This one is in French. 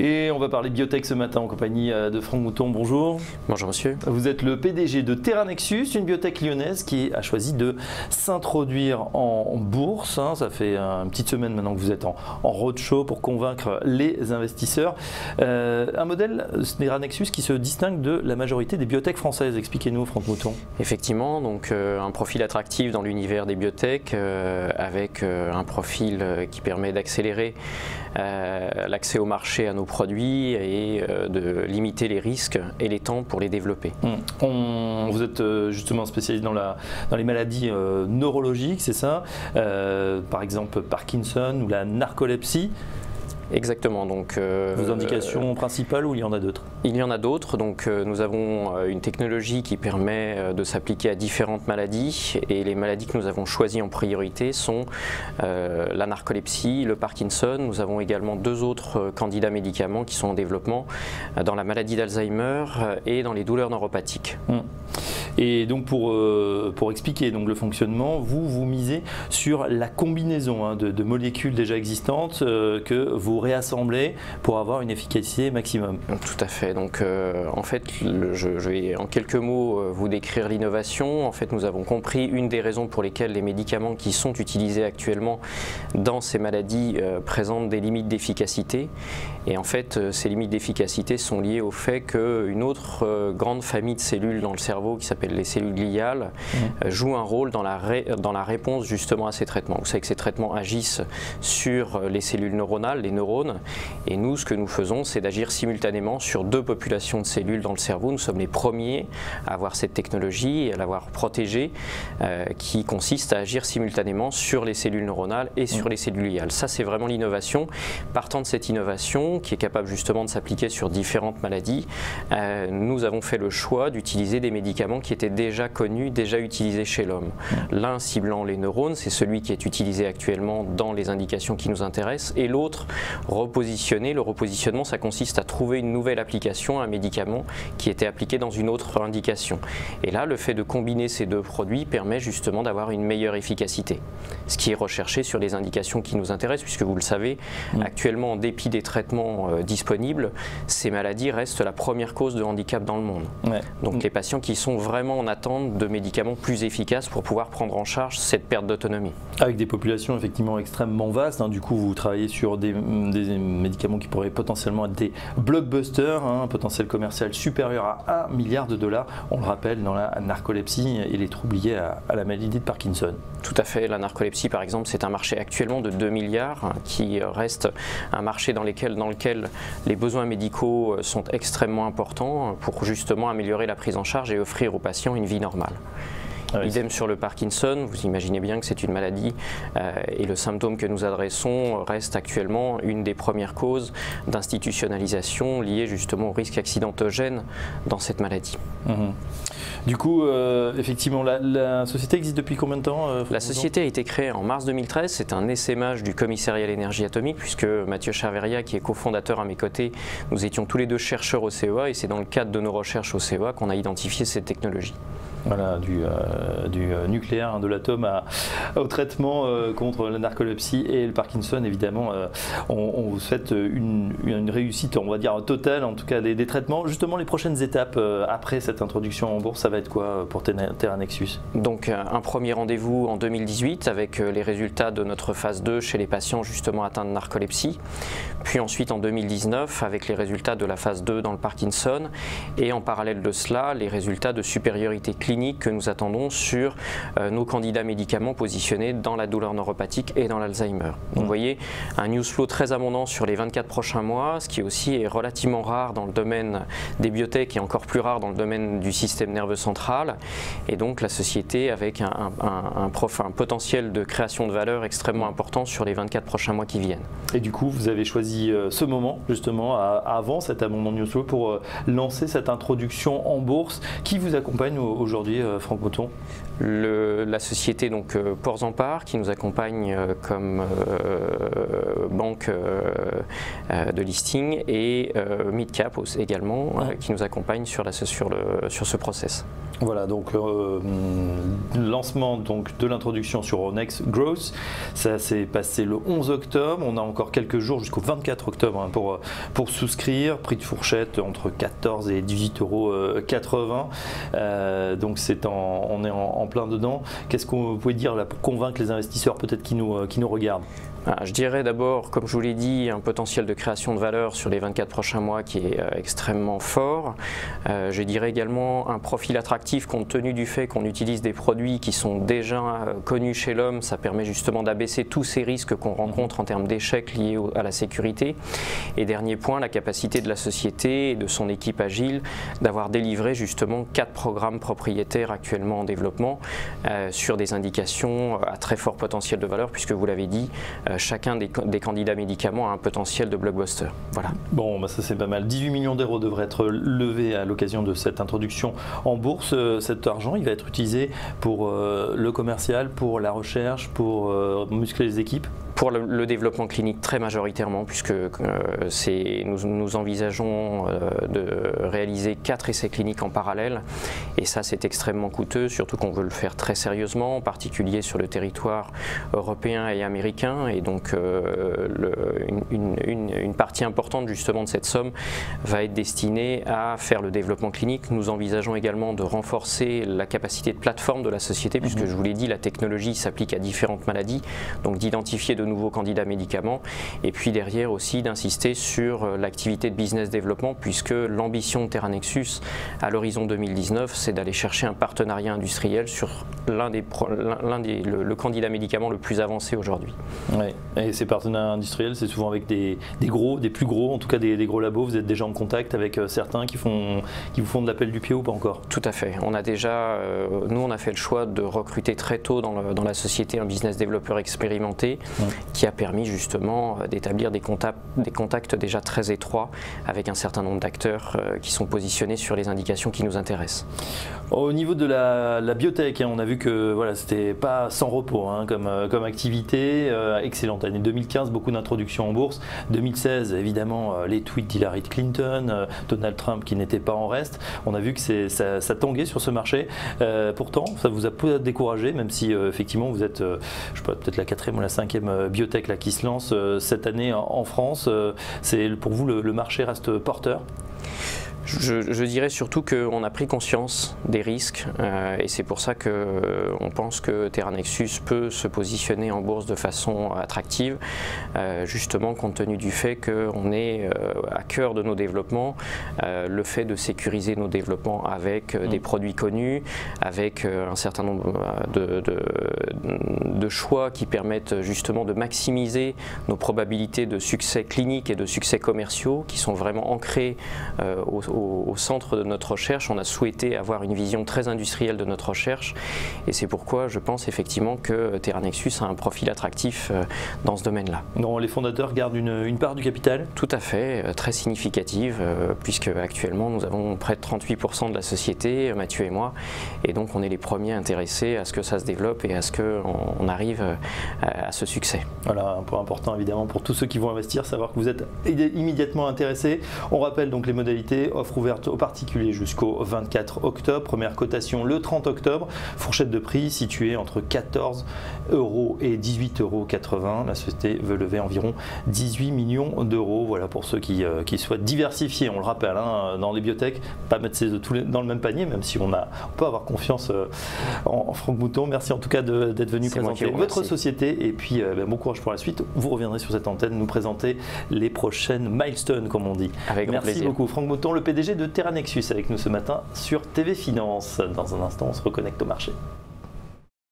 Et on va parler biotech ce matin en compagnie de Franck Mouton. Bonjour. Bonjour monsieur. Vous êtes le PDG de Terranexus, une biotech lyonnaise qui a choisi de s'introduire en bourse. Ça fait une petite semaine maintenant que vous êtes en roadshow pour convaincre les investisseurs. Un modèle, Terranexus, qui se distingue de la majorité des biotech françaises. Expliquez-nous, Franck Mouton. Effectivement, donc un profil attractif dans l'univers des biotech avec un profil qui permet d'accélérer l'accès au marché à nos produits et de limiter les risques et les temps pour les développer. Vous êtes justement spécialisé dans les maladies neurologiques, c'est ça? Par exemple Parkinson ou la narcolepsie. Exactement. Donc, vos indications principales ou il y en a d'autres? Il y en a d'autres. Donc, nous avons une technologie qui permet de s'appliquer à différentes maladies et les maladies que nous avons choisies en priorité sont la narcolepsie, le Parkinson. Nous avons également deux autres candidats médicaments qui sont en développement dans la maladie d'Alzheimer et dans les douleurs neuropathiques. Et donc pour expliquer donc le fonctionnement, vous misez sur la combinaison de molécules déjà existantes que vous réassemblez pour avoir une efficacité maximum. Tout à fait. Donc en fait, je vais en quelques mots vous décrire l'innovation. En fait, nous avons compris une des raisons pour lesquelles les médicaments qui sont utilisés actuellement dans ces maladies présentent des limites d'efficacité. Et en fait, ces limites d'efficacité sont liées au fait qu'une autre grande famille de cellules dans le cerveau qui s'appelle les cellules gliales joue un rôle dans la réponse justement à ces traitements. Vous savez que ces traitements agissent sur les cellules neuronales, les neurones, et nous ce que nous faisons c'est d'agir simultanément sur deux populations de cellules dans le cerveau. Nous sommes les premiers à avoir cette technologie et à l'avoir protégée qui consiste à agir simultanément sur les cellules neuronales et sur les cellules gliales. Ça c'est vraiment l'innovation. Partant de cette innovation qui est capable justement de s'appliquer sur différentes maladies, nous avons fait le choix d'utiliser des médicaments qui étaient déjà connus, déjà utilisés chez l'homme. L'un ciblant les neurones, c'est celui qui est utilisé actuellement dans les indications qui nous intéressent, et l'autre repositionné. Le repositionnement, ça consiste à trouver une nouvelle application, un médicament qui était appliqué dans une autre indication. Et là, le fait de combiner ces deux produits permet justement d'avoir une meilleure efficacité, ce qui est recherché sur les indications qui nous intéressent, puisque vous le savez, actuellement, en dépit des traitements disponibles, ces maladies restent la première cause de handicap dans le monde. Donc les patients qui sont vraiment en attente de médicaments plus efficaces pour pouvoir prendre en charge cette perte d'autonomie. Avec des populations effectivement extrêmement vastes, du coup vous travaillez sur des médicaments qui pourraient potentiellement être des blockbusters, un potentiel commercial supérieur à 1 milliard de dollars, on le rappelle, dans la narcolepsie et les troubles liés à la maladie de Parkinson. Tout à fait, la narcolepsie par exemple c'est un marché actuellement de 2 milliards qui reste un marché dans lequel les besoins médicaux sont extrêmement importants pour justement améliorer la prise en charge et offrir aux patients une vie normale. Idem sur le Parkinson, vous imaginez bien que c'est une maladie et le symptôme que nous adressons reste actuellement une des premières causes d'institutionnalisation liée justement au risque accidentogène dans cette maladie. Du coup, effectivement, la société existe depuis combien de temps? La société a été créée en mars 2013, c'est un essaimage du commissariat à l'énergie atomique puisque Mathieu Chaveria, qui est cofondateur à mes côtés, nous étions tous les deux chercheurs au CEA et c'est dans le cadre de nos recherches au CEA qu'on a identifié cette technologie. Voilà, du nucléaire, de l'atome au traitement contre la narcolepsie et le Parkinson, évidemment, on vous souhaite une réussite, on va dire, totale, en tout cas des traitements. Justement, les prochaines étapes après cette introduction en bourse, ça va être quoi pour Terranexus? Donc un premier rendez-vous en 2018 avec les résultats de notre phase 2 chez les patients justement atteints de narcolepsie, puis ensuite en 2019 avec les résultats de la phase 2 dans le Parkinson et en parallèle de cela, les résultats de supériorité clinique que nous attendons sur nos candidats médicaments positionnés dans la douleur neuropathique et dans l'Alzheimer. Donc vous voyez, un news flow très abondant sur les 24 prochains mois, ce qui aussi est relativement rare dans le domaine des biotech et encore plus rare dans le domaine du système nerveux central. Et donc la société avec un potentiel de création de valeur extrêmement important sur les 24 prochains mois qui viennent. Et du coup, vous avez choisi ce moment justement avant cet abondant news flow pour lancer cette introduction en bourse. Qui vous accompagne aujourd'hui, Franck Mouton? La société donc Ports-en-Par qui nous accompagne comme banque de listing et Midcap également qui nous accompagne sur ce process. Voilà, donc lancement donc, de l'introduction sur Euronext Growth, ça s'est passé le 11 octobre, on a encore quelques jours jusqu'au 24 octobre hein, pour souscrire, prix de fourchette entre 14 et 18,80 €, donc on est en plein dedans. Qu'est-ce que vous pouvez dire là pour convaincre les investisseurs peut-être qui nous regardent? Je dirais d'abord, comme je vous l'ai dit, un potentiel de création de valeur sur les 24 prochains mois qui est extrêmement fort. Je dirais également un profil attractif compte tenu du fait qu'on utilise des produits qui sont déjà connus chez l'homme. Ça permet justement d'abaisser tous ces risques qu'on rencontre en termes d'échecs liés à la sécurité. Et dernier point, la capacité de la société et de son équipe agile d'avoir délivré justement 4 programmes propriétaires actuellement en développement sur des indications à très fort potentiel de valeur, puisque vous l'avez dit, chacun des candidats médicaments a un potentiel de blockbuster. Voilà. Bon, bah ça c'est pas mal. 18 millions d'euros devraient être levés à l'occasion de cette introduction en bourse. Cet argent, il va être utilisé pour le commercial, pour la recherche, pour muscler les équipes? Pour le développement clinique très majoritairement, puisque nous envisageons de réaliser 4 essais cliniques en parallèle, et ça c'est extrêmement coûteux, surtout qu'on veut le faire très sérieusement, en particulier sur le territoire européen et américain, et donc une partie importante justement de cette somme va être destinée à faire le développement clinique. Nous envisageons également de renforcer la capacité de plateforme de la société, puisque je vous l'ai dit, la technologie s'applique à différentes maladies, donc d'identifier de nouveaux candidats médicaments, et puis derrière aussi d'insister sur l'activité de business développement, puisque l'ambition de Terranexus à l'horizon 2019, c'est d'aller chercher un partenariat industriel sur le candidat médicament le plus avancé aujourd'hui. Ouais. Et ces partenariats industriels, c'est souvent avec des plus gros, en tout cas des gros labos. Vous êtes déjà en contact avec certains qui vous font de l'appel du pied ou pas encore? Tout à fait. On a déjà, nous on a fait le choix de recruter très tôt dans la société un business développeur expérimenté, qui a permis justement d'établir des contacts déjà très étroits avec un certain nombre d'acteurs qui sont positionnés sur les indications qui nous intéressent. Au niveau de la biotech, on a vu que voilà, c'était pas sans repos hein, comme activité, excellente année 2015, beaucoup d'introductions en bourse. 2016, évidemment, les tweets d'Hillary Clinton, Donald Trump qui n'était pas en reste. On a vu que ça tanguait sur ce marché. Pourtant, ça vous a peu découragé, même si effectivement vous êtes, je sais pas, peut-être la 4e ou la 5e biotech là, qui se lance cette année en France. Pour vous, le marché reste porteur? Je dirais surtout qu'on a pris conscience des risques et c'est pour ça qu'on pense que Terranexus peut se positionner en bourse de façon attractive, justement compte tenu du fait qu'on est à cœur de nos développements, le fait de sécuriser nos développements avec des produits connus, avec un certain nombre de choix qui permettent justement de maximiser nos probabilités de succès clinique et de succès commerciaux qui sont vraiment ancrés au centre de notre recherche. On a souhaité avoir une vision très industrielle de notre recherche et c'est pourquoi je pense effectivement que Terranexus a un profil attractif dans ce domaine-là. Les fondateurs gardent une part du capital? Tout à fait, très significative, puisque actuellement nous avons près de 38% de la société, Mathieu et moi, et donc on est les premiers intéressés à ce que ça se développe et à ce qu'on arrive à ce succès. Voilà, un point important évidemment pour tous ceux qui vont investir, savoir que vous êtes immédiatement intéressés. On rappelle donc les modalités, offre ouverte aux particuliers jusqu'au 24 octobre, première cotation le 30 octobre, fourchette de prix située entre 14 € et 18,80 €. La société veut lever environ 18 millions d'euros. Voilà pour ceux qui souhaitent diversifier, on le rappelle, hein, dans les biotech, pas mettre ces œufs dans le même panier, même si on peut avoir confiance en Franck Mouton. Merci en tout cas d'être venu présenter votre société et puis bon courage pour la suite. Vous reviendrez sur cette antenne nous présenter les prochaines milestones comme on dit. Avec grand plaisir. Merci beaucoup Franck Mouton, le PDG de Terranexus avec nous ce matin sur TV Finance. Dans un instant, on se reconnecte au marché.